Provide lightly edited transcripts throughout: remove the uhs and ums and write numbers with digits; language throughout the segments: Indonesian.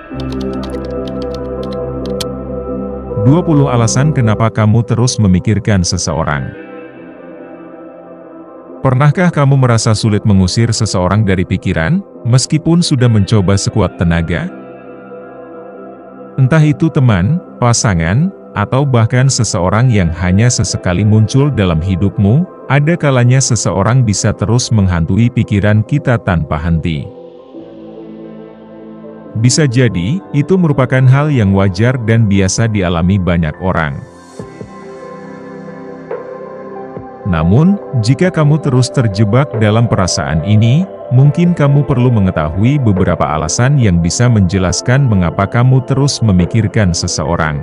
20 alasan kenapa kamu terus memikirkan seseorang. Pernahkah kamu merasa sulit mengusir seseorang dari pikiran, meskipun sudah mencoba sekuat tenaga? Entah itu teman, pasangan, atau bahkan seseorang yang hanya sesekali muncul dalam hidupmu, ada kalanya seseorang bisa terus menghantui pikiran kita tanpa henti. Bisa jadi, itu merupakan hal yang wajar dan biasa dialami banyak orang. Namun, jika kamu terus terjebak dalam perasaan ini, mungkin kamu perlu mengetahui beberapa alasan yang bisa menjelaskan mengapa kamu terus memikirkan seseorang.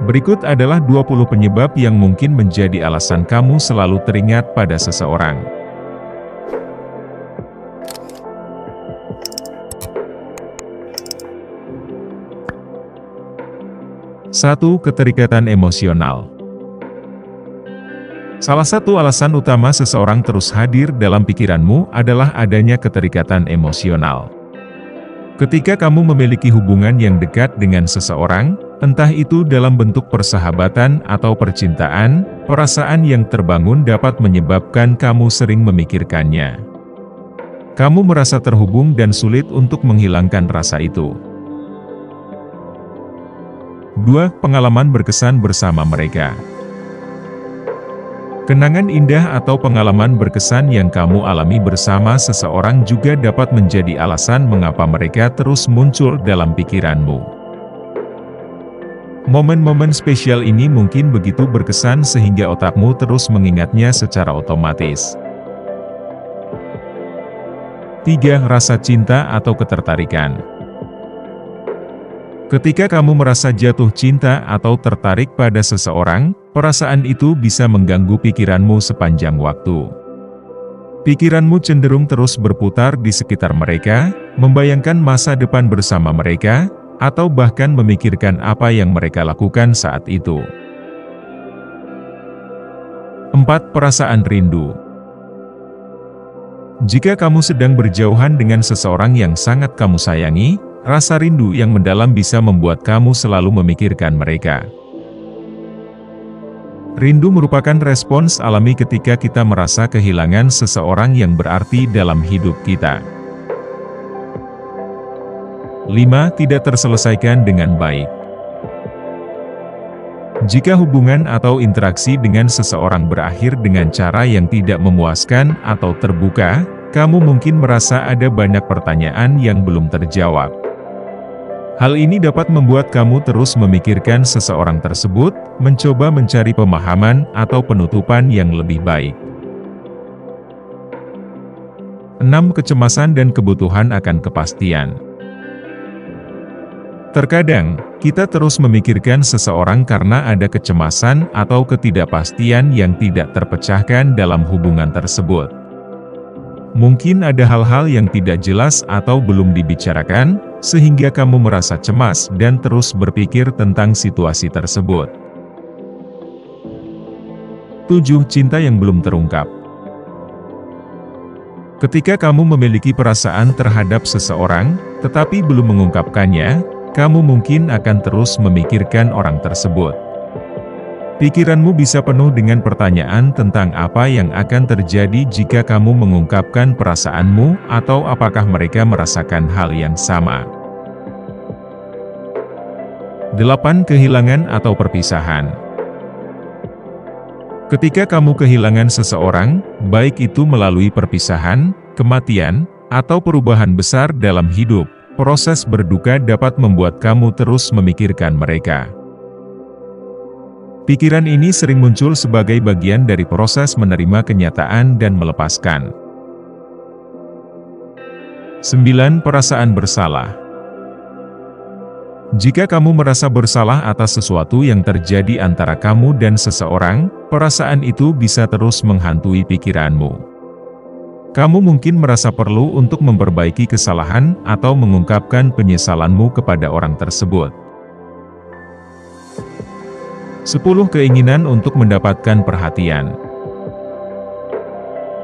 Berikut adalah 20 penyebab yang mungkin menjadi alasan kamu selalu teringat pada seseorang. 1. Keterikatan emosional. Salah satu alasan utama seseorang terus hadir dalam pikiranmu adalah adanya keterikatan emosional. Ketika kamu memiliki hubungan yang dekat dengan seseorang, entah itu dalam bentuk persahabatan atau percintaan, perasaan yang terbangun dapat menyebabkan kamu sering memikirkannya. Kamu merasa terhubung dan sulit untuk menghilangkan rasa itu. 2. Pengalaman berkesan bersama mereka. Kenangan indah atau pengalaman berkesan yang kamu alami bersama seseorang juga dapat menjadi alasan mengapa mereka terus muncul dalam pikiranmu. Momen-momen spesial ini mungkin begitu berkesan sehingga otakmu terus mengingatnya secara otomatis. 3. Rasa cinta atau ketertarikan. Ketika kamu merasa jatuh cinta atau tertarik pada seseorang, perasaan itu bisa mengganggu pikiranmu sepanjang waktu. Pikiranmu cenderung terus berputar di sekitar mereka, membayangkan masa depan bersama mereka, atau bahkan memikirkan apa yang mereka lakukan saat itu. 4. Perasaan rindu. Jika kamu sedang berjauhan dengan seseorang yang sangat kamu sayangi, rasa rindu yang mendalam bisa membuat kamu selalu memikirkan mereka. Rindu merupakan respons alami ketika kita merasa kehilangan seseorang yang berarti dalam hidup kita. 5. Tidak terselesaikan dengan baik. Jika hubungan atau interaksi dengan seseorang berakhir dengan cara yang tidak memuaskan atau terbuka, kamu mungkin merasa ada banyak pertanyaan yang belum terjawab. Hal ini dapat membuat kamu terus memikirkan seseorang tersebut, mencoba mencari pemahaman atau penutupan yang lebih baik. 6. Kecemasan dan kebutuhan akan kepastian. Terkadang, kita terus memikirkan seseorang karena ada kecemasan atau ketidakpastian yang tidak terpecahkan dalam hubungan tersebut. Mungkin ada hal-hal yang tidak jelas atau belum dibicarakan, sehingga kamu merasa cemas dan terus berpikir tentang situasi tersebut. 7. Cinta yang belum terungkap. Ketika kamu memiliki perasaan terhadap seseorang, tetapi belum mengungkapkannya, kamu mungkin akan terus memikirkan orang tersebut. Pikiranmu bisa penuh dengan pertanyaan tentang apa yang akan terjadi jika kamu mengungkapkan perasaanmu, atau apakah mereka merasakan hal yang sama. 8. Kehilangan atau perpisahan. Ketika kamu kehilangan seseorang, baik itu melalui perpisahan, kematian, atau perubahan besar dalam hidup, proses berduka dapat membuat kamu terus memikirkan mereka. Pikiran ini sering muncul sebagai bagian dari proses menerima kenyataan dan melepaskan. 9. Perasaan bersalah. Jika kamu merasa bersalah atas sesuatu yang terjadi antara kamu dan seseorang, perasaan itu bisa terus menghantui pikiranmu. Kamu mungkin merasa perlu untuk memperbaiki kesalahan atau mengungkapkan penyesalanmu kepada orang tersebut. 10. Keinginan untuk mendapatkan perhatian.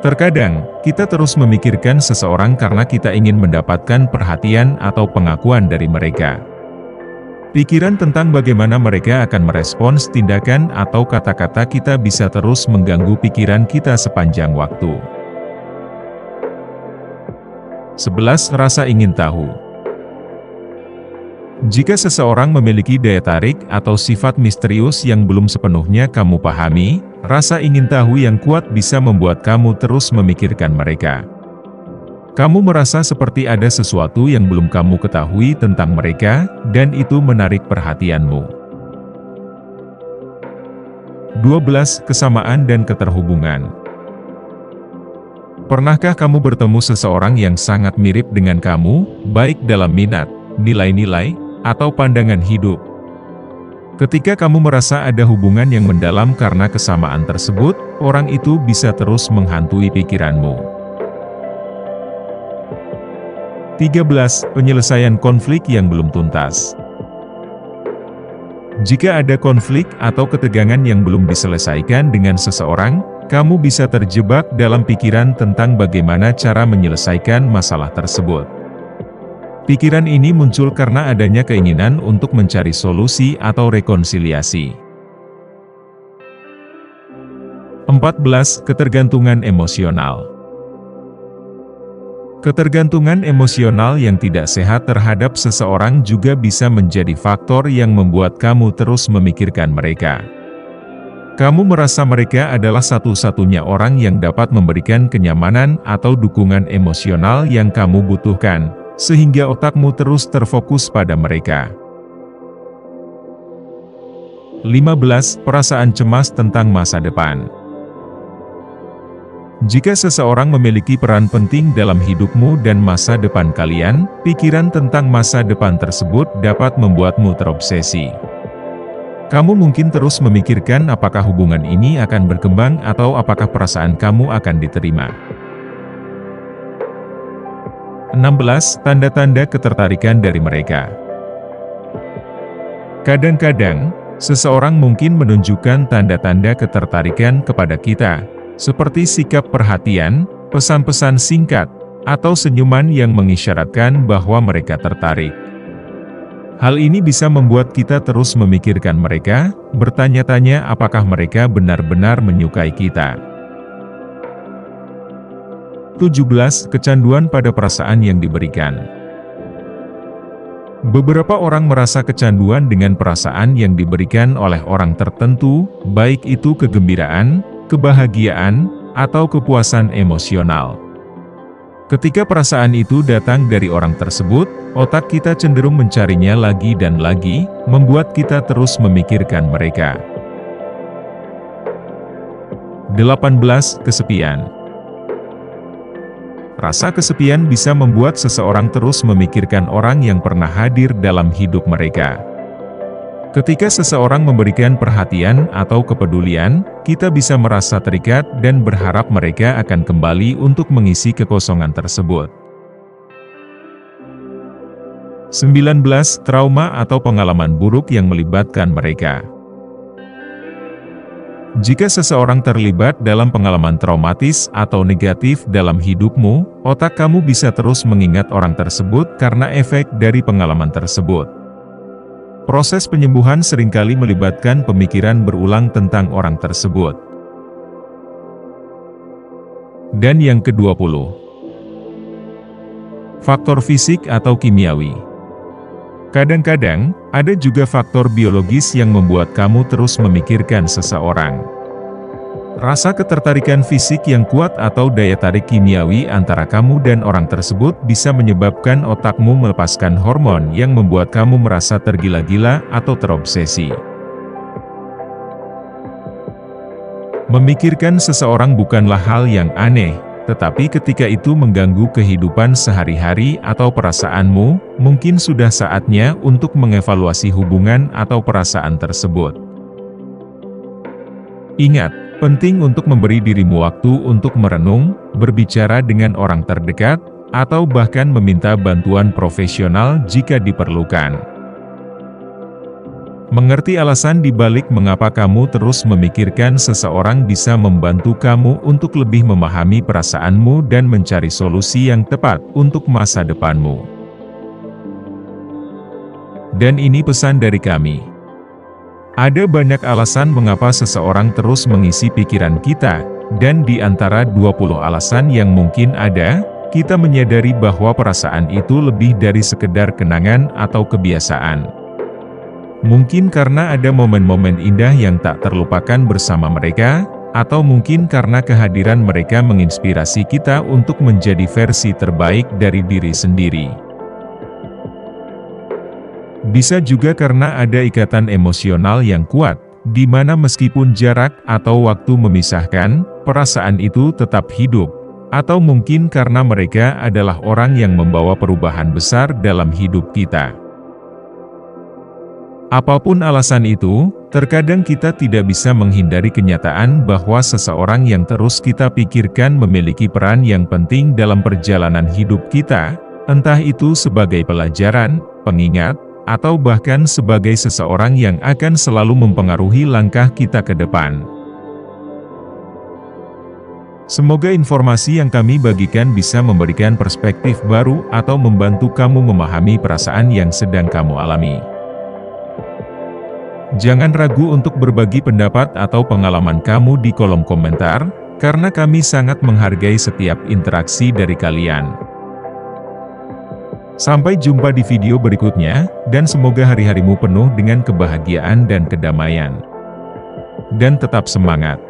Terkadang, kita terus memikirkan seseorang karena kita ingin mendapatkan perhatian atau pengakuan dari mereka. Pikiran tentang bagaimana mereka akan merespons tindakan atau kata-kata kita bisa terus mengganggu pikiran kita sepanjang waktu. 11. Rasa ingin tahu. Jika seseorang memiliki daya tarik atau sifat misterius yang belum sepenuhnya kamu pahami, rasa ingin tahu yang kuat bisa membuat kamu terus memikirkan mereka. Kamu merasa seperti ada sesuatu yang belum kamu ketahui tentang mereka, dan itu menarik perhatianmu. 12. Kesamaan dan keterhubungan. Pernahkah kamu bertemu seseorang yang sangat mirip dengan kamu, baik dalam minat, nilai-nilai, atau pandangan hidup? Ketika kamu merasa ada hubungan yang mendalam karena kesamaan tersebut, orang itu bisa terus menghantui pikiranmu. 13. Penyelesaian konflik yang belum tuntas. Jika ada konflik atau ketegangan yang belum diselesaikan dengan seseorang, kamu bisa terjebak dalam pikiran tentang bagaimana cara menyelesaikan masalah tersebut. Pikiran ini muncul karena adanya keinginan untuk mencari solusi atau rekonsiliasi. 14. Ketergantungan emosional. Ketergantungan emosional yang tidak sehat terhadap seseorang juga bisa menjadi faktor yang membuat kamu terus memikirkan mereka. Kamu merasa mereka adalah satu-satunya orang yang dapat memberikan kenyamanan atau dukungan emosional yang kamu butuhkan, sehingga otakmu terus terfokus pada mereka. 15. Perasaan cemas tentang masa depan. Jika seseorang memiliki peran penting dalam hidupmu dan masa depan kalian, pikiran tentang masa depan tersebut dapat membuatmu terobsesi. Kamu mungkin terus memikirkan apakah hubungan ini akan berkembang atau apakah perasaan kamu akan diterima. 16. Tanda-tanda ketertarikan dari mereka. Kadang-kadang, seseorang mungkin menunjukkan tanda-tanda ketertarikan kepada kita, seperti sikap perhatian, pesan-pesan singkat, atau senyuman yang mengisyaratkan bahwa mereka tertarik. Hal ini bisa membuat kita terus memikirkan mereka, bertanya-tanya apakah mereka benar-benar menyukai kita. 17. Kecanduan pada perasaan yang diberikan. Beberapa orang merasa kecanduan dengan perasaan yang diberikan oleh orang tertentu, baik itu kegembiraan, kebahagiaan, atau kepuasan emosional. Ketika perasaan itu datang dari orang tersebut, otak kita cenderung mencarinya lagi dan lagi, membuat kita terus memikirkan mereka. 18. Kesepian. Rasa kesepian bisa membuat seseorang terus memikirkan orang yang pernah hadir dalam hidup mereka. Ketika seseorang memberikan perhatian atau kepedulian, kita bisa merasa terikat dan berharap mereka akan kembali untuk mengisi kekosongan tersebut. 19. Trauma atau pengalaman buruk yang melibatkan mereka. Jika seseorang terlibat dalam pengalaman traumatis atau negatif dalam hidupmu, otak kamu bisa terus mengingat orang tersebut karena efek dari pengalaman tersebut. Proses penyembuhan seringkali melibatkan pemikiran berulang tentang orang tersebut. Dan yang ke-20. Faktor fisik atau kimiawi. Kadang-kadang, ada juga faktor biologis yang membuat kamu terus memikirkan seseorang. Rasa ketertarikan fisik yang kuat atau daya tarik kimiawi antara kamu dan orang tersebut bisa menyebabkan otakmu melepaskan hormon yang membuat kamu merasa tergila-gila atau terobsesi. Memikirkan seseorang bukanlah hal yang aneh, tetapi ketika itu mengganggu kehidupan sehari-hari atau perasaanmu, mungkin sudah saatnya untuk mengevaluasi hubungan atau perasaan tersebut. Ingat, penting untuk memberi dirimu waktu untuk merenung, berbicara dengan orang terdekat, atau bahkan meminta bantuan profesional jika diperlukan. Mengerti alasan di balik mengapa kamu terus memikirkan seseorang bisa membantu kamu untuk lebih memahami perasaanmu dan mencari solusi yang tepat untuk masa depanmu. Dan ini pesan dari kami. Ada banyak alasan mengapa seseorang terus mengisi pikiran kita, dan di antara 20 alasan yang mungkin ada, kita menyadari bahwa perasaan itu lebih dari sekedar kenangan atau kebiasaan. Mungkin karena ada momen-momen indah yang tak terlupakan bersama mereka, atau mungkin karena kehadiran mereka menginspirasi kita untuk menjadi versi terbaik dari diri sendiri. Bisa juga karena ada ikatan emosional yang kuat, di mana meskipun jarak atau waktu memisahkan, perasaan itu tetap hidup, atau mungkin karena mereka adalah orang yang membawa perubahan besar dalam hidup kita. Apapun alasan itu, terkadang kita tidak bisa menghindari kenyataan bahwa seseorang yang terus kita pikirkan memiliki peran yang penting dalam perjalanan hidup kita, entah itu sebagai pelajaran, pengingat, atau bahkan sebagai seseorang yang akan selalu mempengaruhi langkah kita ke depan. Semoga informasi yang kami bagikan bisa memberikan perspektif baru atau membantu kamu memahami perasaan yang sedang kamu alami. Jangan ragu untuk berbagi pendapat atau pengalaman kamu di kolom komentar, karena kami sangat menghargai setiap interaksi dari kalian. Sampai jumpa di video berikutnya, dan semoga hari-harimu penuh dengan kebahagiaan dan kedamaian. Dan tetap semangat!